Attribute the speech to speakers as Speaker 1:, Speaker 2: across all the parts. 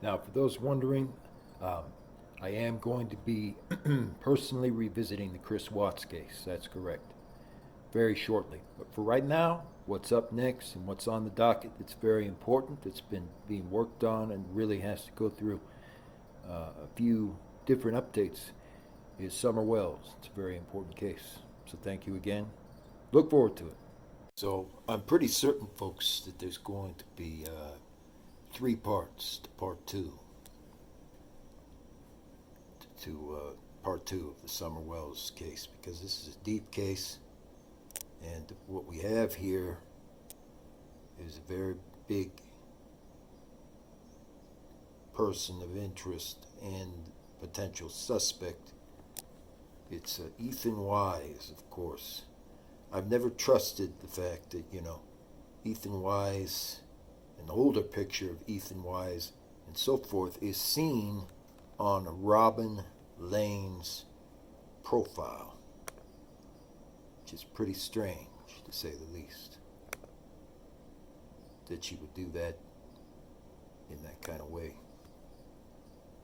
Speaker 1: Now, for those wondering, um, I am going to be personally revisiting the Chris Watts case. That's correct. Very shortly. But for right now, what's up next and what's on the docket that's very important, that's been being worked on and really has to go through a few different updates, is Summer Wells. It's a very important case. So thank you again. Look forward to it. So I'm pretty certain, folks, that there's going to be three parts to part two. Part two of the Summer Wells case, because this is a deep case, and what we have here is a very big person of interest and potential suspect. It's Ethan Wise, of course. I've never trusted the fact that, Ethan Wise, an older picture of Ethan Wise and so forth, is seen on Robin Lane's profile, which is pretty strange, to say the least, that she would do that in that kind of way.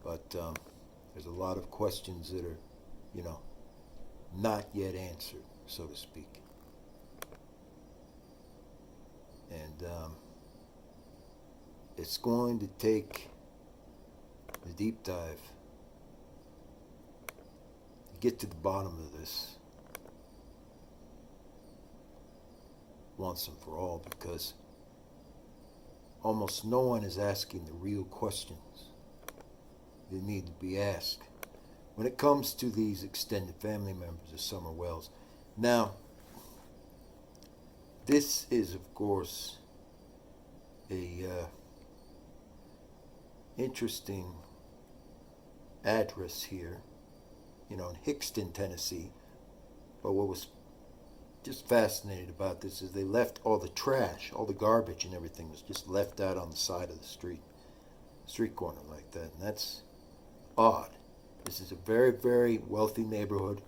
Speaker 1: But there's a lot of questions that are, not yet answered, so to speak. And it's going to take a deep dive to get to the bottom of this once and for all, because almost no one is asking the real questions that need to be asked when it comes to these extended family members of Summer Wells. Now, this is, of course, a interesting address here, in Hickston, Tennessee. But what was just fascinating about this is they left all the trash, all the garbage and everything was just left out on the side of the street corner like that. And that's odd. This is a very, very wealthy neighborhood.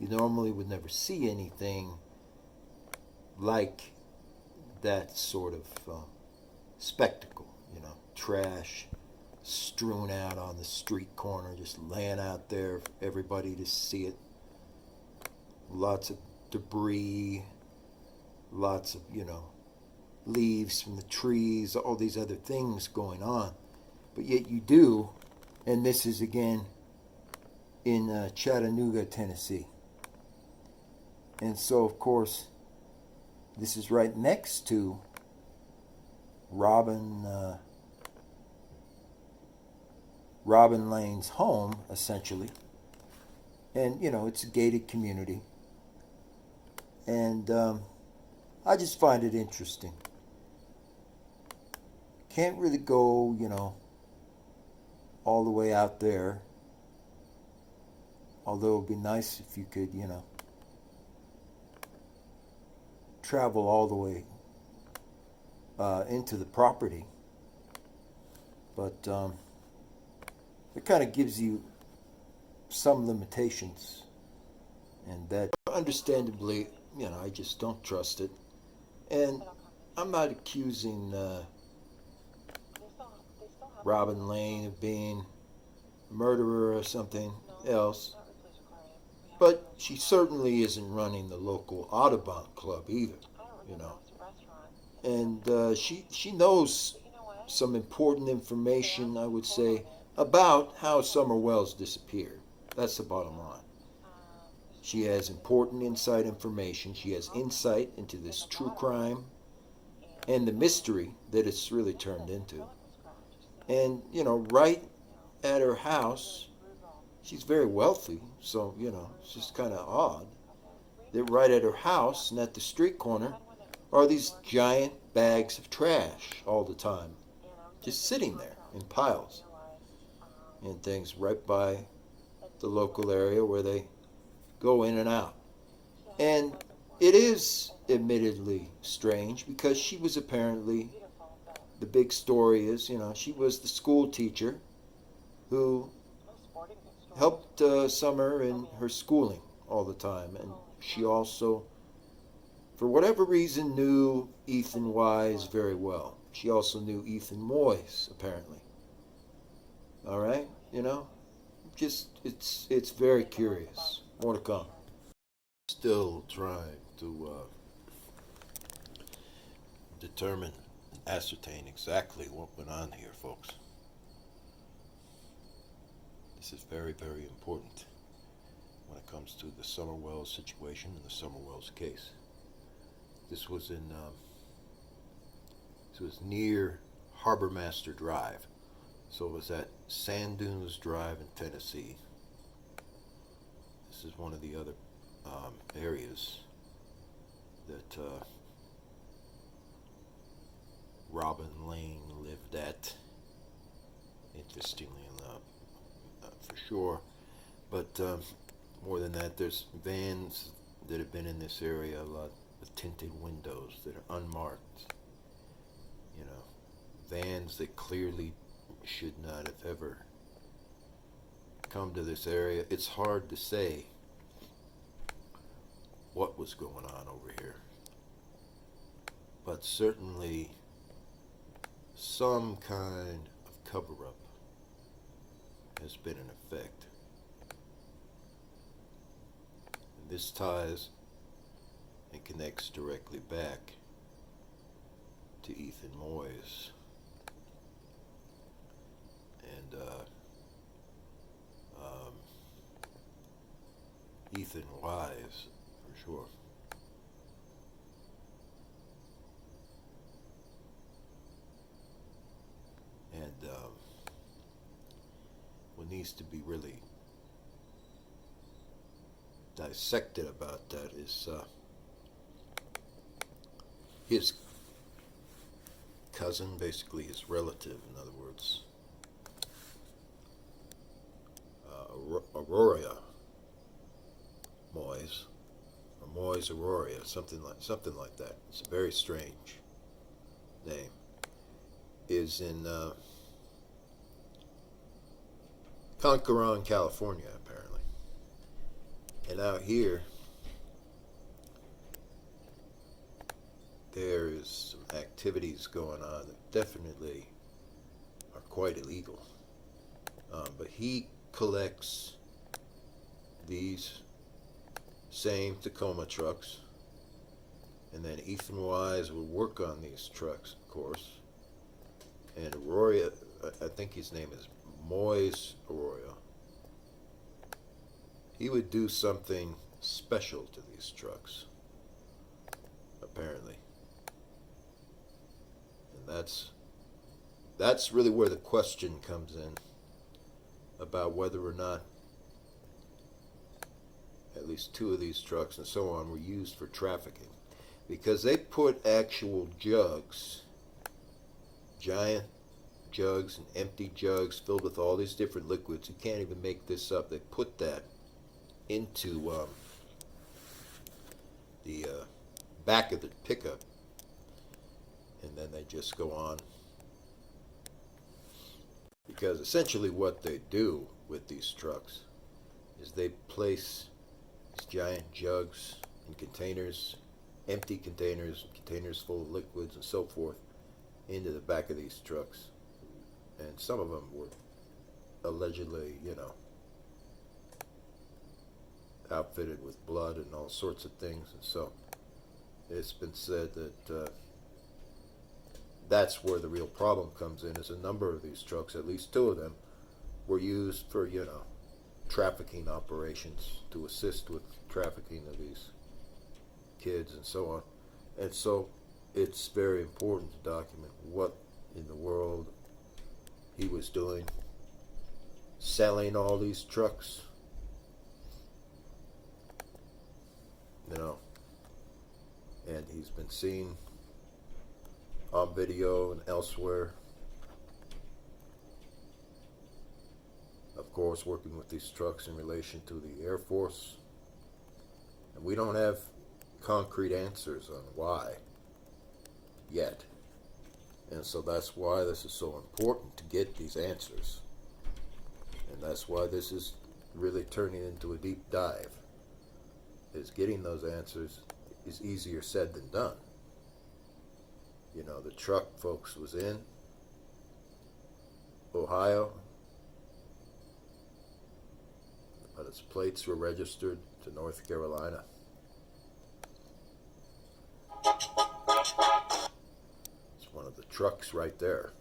Speaker 1: You normally would never see anything like that sort of spectacle, trash strewn out on the street corner, just laying out there for everybody to see it. Lots of debris, lots of, leaves from the trees, all these other things going on. But yet you do, and this is again in Chattanooga, Tennessee. And so, of course, this is right next to Robin Lane's home, essentially. And, it's a gated community. And I just find it interesting. Can't really go, all the way out there. Although it would be nice if you could, travel all the way into the property. But it kind of gives you some limitations. And that, understandably, I just don't trust it. And I'm not accusing Robin Lane of being a murderer or something else. But she certainly isn't running the local Audubon Club either, And she knows some important information, I would say, about how Summer Wells disappeared. That's the bottom line. She has important inside information. She has insight into this true crime and the mystery that it's really turned into. And, right at her house, she's very wealthy, so, it's just kind of odd that right at her house and at the street corner are these giant bags of trash all the time, just sitting there in piles and things right by the local area where they go in and out. And it is admittedly strange because she was apparently, the big story is, she was the school teacher who helped Summer in her schooling all the time. And she also, for whatever reason, knew Ethan Wise very well. She also knew Ethan Moyes, apparently. All right, just it's very curious. More to come. Still trying to determine and ascertain exactly what went on here, folks. This is very, very important when it comes to the Summerwells situation and the Summerwells case. This was near Harbor Master Drive, so it was at Sand Dunes Drive in Tennessee. This is one of the other areas that Robin Lane lived at. Interestingly enough, for sure. But more than that, there's vans that have been in this area a lot with tinted windows that are unmarked. Vans that clearly should not have ever come to this area. It's hard to say what was going on over here, but certainly some kind of cover-up has been in effect. And this ties and connects directly back to Ethan Moyes and Ethan Wise, for sure. And what needs to be really dissected about that is his cousin, basically his relative, in other words, Aurora Moyes, or Moyes Aurora, something like that. It's a very strange name. Is in Concaron, California, apparently. And out here, there is some activities going on that definitely are quite illegal. But he collects these same Tacoma trucks, and then Ethan Wise will work on these trucks, of course. And Aurora, I think his name is Moyes Aurora. He would do something special to these trucks, apparently. And that's really where the question comes in about whether or not at least two of these trucks and so on were used for trafficking, because they put actual jugs, giant jugs and empty jugs filled with all these different liquids. You can't even make this up. They put that into the back of the pickup, and then they just go on. Because essentially what they do with these trucks is they place these giant jugs and containers, empty containers, containers full of liquids and so forth, into the back of these trucks. And some of them were allegedly, outfitted with blood and all sorts of things. And so it's been said that that's where the real problem comes in, is a number of these trucks, at least two of them, were used for, trafficking operations, to assist with trafficking of these kids and so on. And so it's very important to document what in the world he was doing, selling all these trucks, and he's been seen on video and elsewhere, of course, working with these trucks in relation to the Air Force. And we don't have concrete answers on why yet. And so that's why this is so important, to get these answers. And that's why this is really turning into a deep dive, is getting those answers is easier said than done. The truck, folks, was in Ohio, but its plates were registered to North Carolina. It's one of the trucks right there.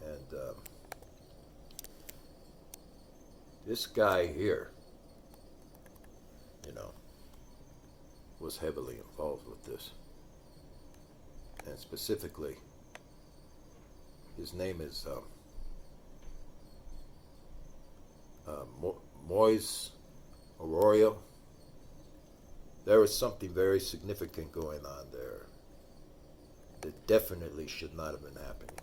Speaker 1: And this guy here, was heavily involved with this. And specifically, his name is Moise Arroyo. There was something very significant going on there that definitely should not have been happening.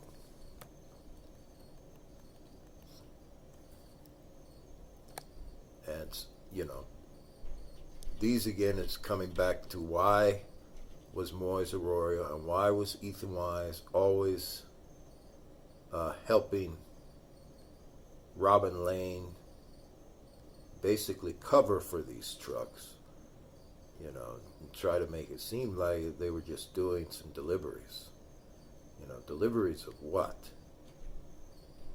Speaker 1: And, these again is coming back to why was Moise Arroyo and why was Ethan Wise always helping Robin Lane basically cover for these trucks, and try to make it seem like they were just doing some deliveries. Deliveries of what?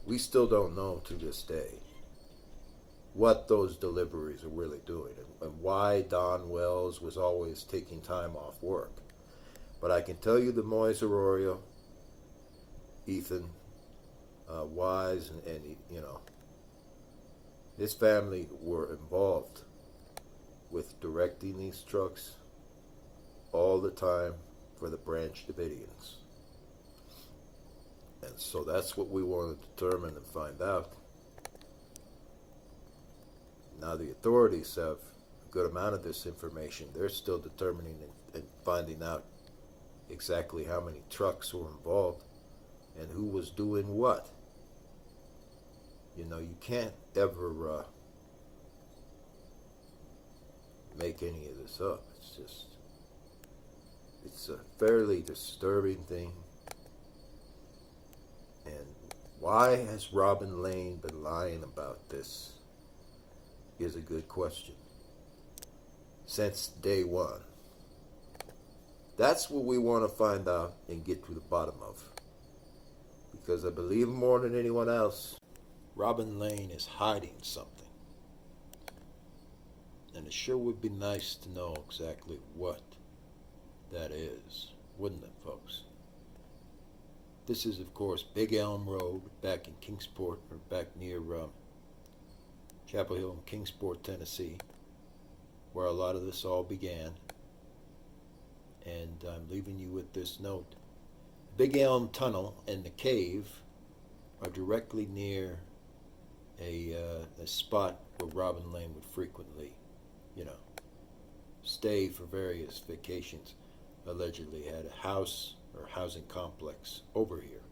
Speaker 1: We still don't know to this day what those deliveries are really doing and why Don Wells was always taking time off work. But I can tell you that Moise Arroyo, Ethan Wise, and his family were involved with directing these trucks all the time for the Branch Davidians. And so that's what we want to determine and find out. Now the authorities have a good amount of this information. They're still determining and finding out exactly how many trucks were involved and who was doing what. You can't ever make any of this up. It's a fairly disturbing thing. And why has Robin Lane been lying about this is a good question. Since day one. That's what we want to find out and get to the bottom of. Because I believe more than anyone else, Robin Lane is hiding something. And it sure would be nice to know exactly what that is, wouldn't it, folks? This is, of course, Big Elm Road back in Kingsport, or back near Chapel Hill in Kingsport, Tennessee, where a lot of this all began. And I'm leaving you with this note. Big Elm Tunnel and the cave are directly near a spot where Robin Lane would frequently, stay for various vacations. Allegedly had a house or housing complex over here.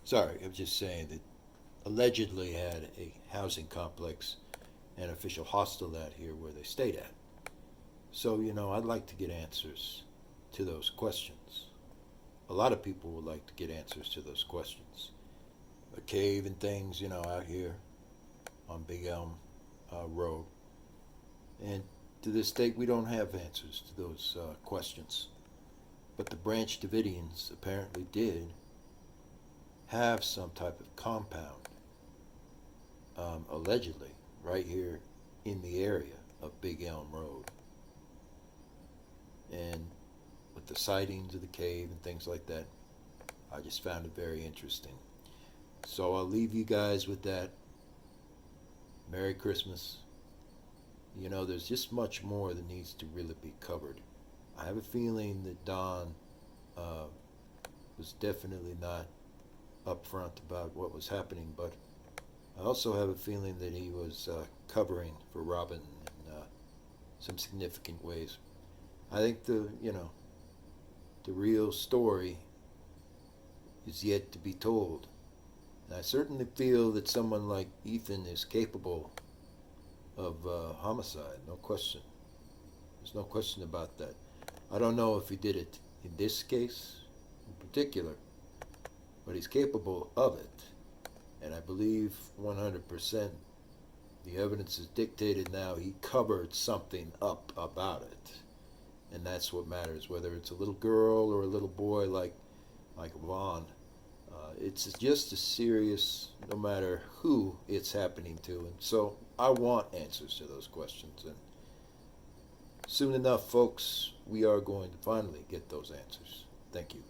Speaker 1: Sorry, I'm just saying that allegedly had a housing complex and official hostel out here where they stayed at. So, I'd like to get answers to those questions. A lot of people would like to get answers to those questions. A cave and things, out here on Big Elm Road. And to this date, we don't have answers to those questions. But the Branch Davidians apparently did have some type of compound, allegedly, right here in the area of Big Elm Road. And with the sightings of the cave and things like that, I just found it very interesting. So I'll leave you guys with that. Merry Christmas. There's just much more that needs to really be covered. I have a feeling that Don was definitely not upfront about what was happening, but I also have a feeling that he was covering for Robin in some significant ways. I think the real story is yet to be told. And I certainly feel that someone like Ethan is capable of homicide, no question. There's no question about that. I don't know if he did it in this case in particular, but he's capable of it. And I believe 100% the evidence is dictated now he covered something up about it. And that's what matters, whether it's a little girl or a little boy like Vaughn. It's just as serious no matter who it's happening to. And so I want answers to those questions. And soon enough, folks, we are going to finally get those answers. Thank you.